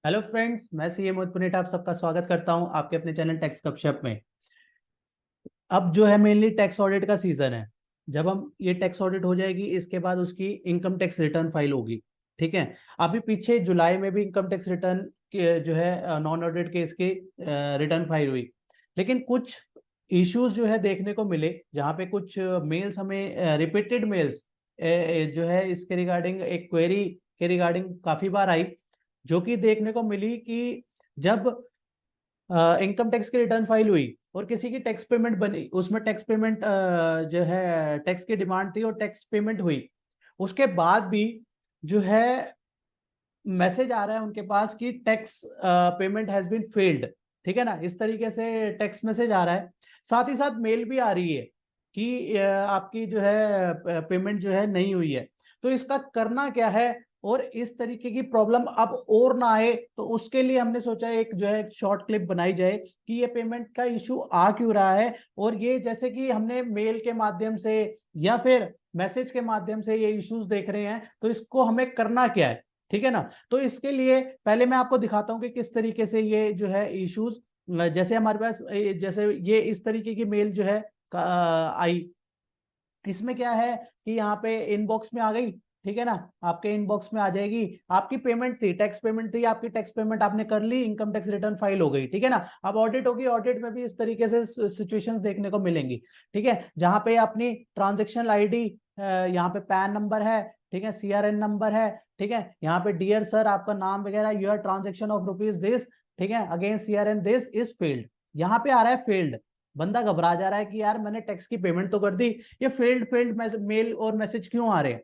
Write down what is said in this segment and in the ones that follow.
Hello friends, मैं CA मोहित Punnett आप सबका स्वागत करता हूं आपके अपने चैनल टैक्स गपशप में। अब जो है मेनली टैक्स ऑडिट का सीजन है। जब हम ये टैक्स ऑडिट हो जाएगी इसके बाद उसकी इनकम टैक्स रिटर्न फाइल होगी। ठीक है। अभी पीछे जुलाई में भी इनकम टैक्स रिटर्न जो है नॉन ऑडिट केस की रिटर्न फाइल हुई। लेकिन कुछ इश्यूज जो है देखने को मिले, जहाँ पे कुछ मेल्स हमें रिपीटेड मेल्स जो है इसके रिगार्डिंग एक क्वेरी के रिगार्डिंग काफी बार आई, जो कि देखने को मिली कि जब इनकम टैक्स की रिटर्न फाइल हुई और किसी की टैक्स पेमेंट बनी, उसमें टैक्स पेमेंट जो है टैक्स की डिमांड थी और टैक्स पेमेंट हुई, उसके बाद भी जो है मैसेज आ रहा है उनके पास कि tax payment has been failed. ठीक है ना, इस तरीके से टैक्स मैसेज आ रहा है। साथ ही साथ मेल भी आ रही है कि आपकी जो है पेमेंट जो है नहीं हुई है। तो इसका करना क्या है और इस तरीके की प्रॉब्लम अब और ना आए, तो उसके लिए हमने सोचा एक जो है शॉर्ट क्लिप बनाई जाए कि ये पेमेंट का इशू आ क्यों रहा है। और ये जैसे कि हमने मेल के माध्यम से या फिर मैसेज के माध्यम से ये इश्यूज देख रहे हैं, तो इसको हमें करना क्या है। ठीक है ना। तो इसके लिए पहले मैं आपको दिखाता हूं कि किस तरीके से ये जो है इश्यूज, जैसे हमारे पास जैसे ये इस तरीके की मेल जो है आई। इसमें क्या है कि यहाँ पे इनबॉक्स में आ गई। ठीक है ना, आपके इनबॉक्स में आ जाएगी। आपकी पेमेंट थी, टैक्स पेमेंट थी, आपकी टैक्स पेमेंट आपने कर ली, इनकम टैक्स रिटर्न फाइल हो गई। ठीक है ना। अब ऑडिट होगी, ऑडिट में भी इस तरीके से सिचुएशंस देखने को मिलेंगी। ठीक है, जहां पे अपनी ट्रांजेक्शन आईडी, यहाँ पे पैन नंबर है, ठीक है, सीआरएन नंबर है, ठीक है, यहाँ पे डियर सर आपका नाम वगैरह, your transaction of rupees this, ठीक है, against CRN this is failed. यहाँ पे आ रहा है फेल्ड। बंदा घबरा जा रहा है कि यार मैंने टैक्स की पेमेंट तो कर दी, ये फेल्ड फेल्ड मेल और मैसेज क्यों आ रहे हैं।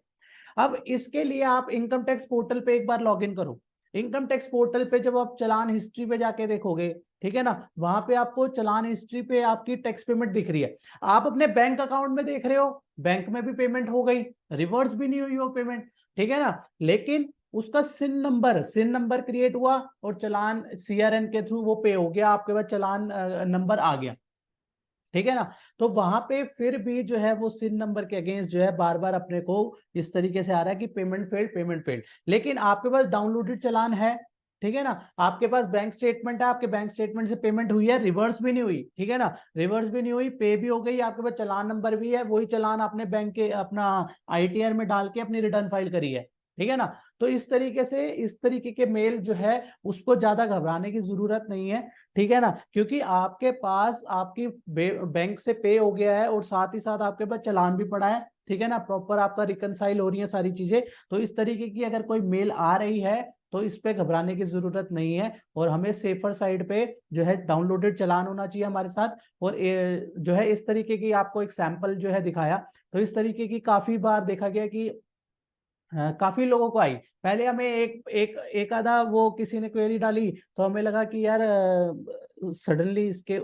अब इसके लिए आप इनकम टैक्स पोर्टल पे एक बार लॉग इन करो। इनकम टैक्स पोर्टल पे जब आप चलान हिस्ट्री पे जाके देखोगे, ठीक है ना, वहां पे आपको चलान हिस्ट्री पे आपकी टैक्स पेमेंट दिख रही है। आप अपने बैंक अकाउंट में देख रहे हो, बैंक में भी पेमेंट हो गई, रिवर्स भी नहीं हुई वो पेमेंट। ठीक है ना। लेकिन उसका सिन नंबर क्रिएट हुआ और चलान सीआरएन के थ्रू वो पे हो गया, आपके पास चलान नंबर आ गया। ठीक है ना। तो वहां पे फिर भी जो है वो सिन नंबर के अगेंस्ट जो है बार बार अपने को इस तरीके से आ रहा है कि पेमेंट फेल्ड, पेमेंट फेल्ड। लेकिन आपके पास डाउनलोडेड चालान है। ठीक है ना, आपके पास बैंक स्टेटमेंट है, आपके बैंक स्टेटमेंट से पेमेंट हुई है, रिवर्स भी नहीं हुई। ठीक है ना, रिवर्स भी नहीं हुई, पे भी हो गई, आपके पास चालान नंबर भी है, वही चालान आपने बैंक के अपना आईटीआर में डाल के अपनी रिटर्न फाइल करी है। ठीक है ना। तो इस तरीके से इस तरीके के मेल जो है उसको ज्यादा घबराने की जरूरत नहीं है। ठीक है ना, क्योंकि आपके पास आपकी बैंक से पे हो गया है और साथ ही साथ आपके पास चालान भी पड़ा है। ठीक है ना, प्रॉपर आपका रिकनसाइल हो रही है सारी चीजें। तो इस तरीके की अगर कोई मेल आ रही है तो इस पे घबराने की जरूरत नहीं है, और हमें सेफर साइड पे जो है डाउनलोडेड चालान होना चाहिए हमारे साथ। और जो है इस तरीके की आपको एक सैंपल जो है दिखाया, तो इस तरीके की काफी बार देखा गया कि काफी लोगों को आई। पहले हमें एक आधा वो किसी ने क्वेरी डाली तो हमें लगा कि यार सडनली इसके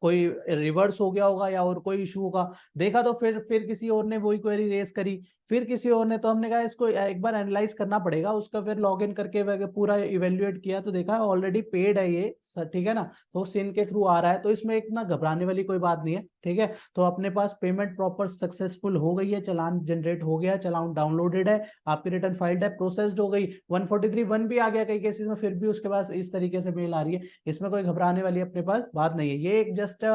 कोई रिवर्स हो गया होगा या और कोई इशू होगा। देखा तो फिर किसी और ने वही क्वेरी रेज करी, फिर किसी और ने, तो हमने कहा इसको एक बार एनालाइज करना पड़ेगा। उसका फिर लॉग इन करके पूरा इवेल्युएट किया तो देखा ऑलरेडी पेड है ये सर। ठीक है ना, तो सिन के थ्रू आ रहा है, तो इसमें इतना घबराने वाली कोई बात नहीं है। ठीक है, तो अपने पास पेमेंट प्रॉपर सक्सेसफुल हो गई है, चालान जनरेट हो गया, चालान डाउनलोडेड है, आपकी रिटर्न फाइल्ड है, प्रोसेस्ड हो गई, 143(1) भी आ गया कई केसेस में, फिर भी उसके पास इस तरीके से मेल आ रही है। इसमें कोई घबराने वाली अपने पास बात नहीं है। ये एक जस्ट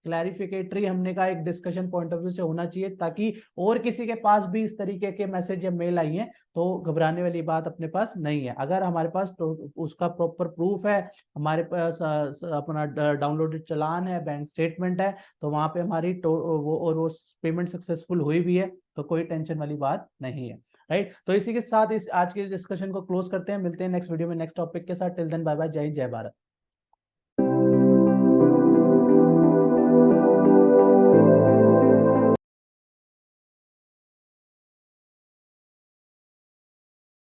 क्लैरिफिकेटरी हमने का एक डिस्कशन पॉइंट ऑफ व्यू से होना चाहिए, ताकि और किसी के पास भी इस तरीके के मैसेज या मेल आई है तो घबराने वाली बात अपने पास नहीं है। अगर हमारे पास तो उसका प्रॉपर प्रूफ है, हमारे पास अपना डाउनलोडेड चालान है, बैंक स्टेटमेंट है, तो वहां पे हमारी वो पेमेंट सक्सेसफुल हुई भी है, तो कोई टेंशन वाली बात नहीं है। राइट, तो इसी के साथ इस आज के डिस्कशन को क्लोज करते हैं। मिलते हैं नेक्स्ट वीडियो में नेक्स्ट टॉपिक के साथ। टिल देन बाय बाय, जय हिंद, जय भारत।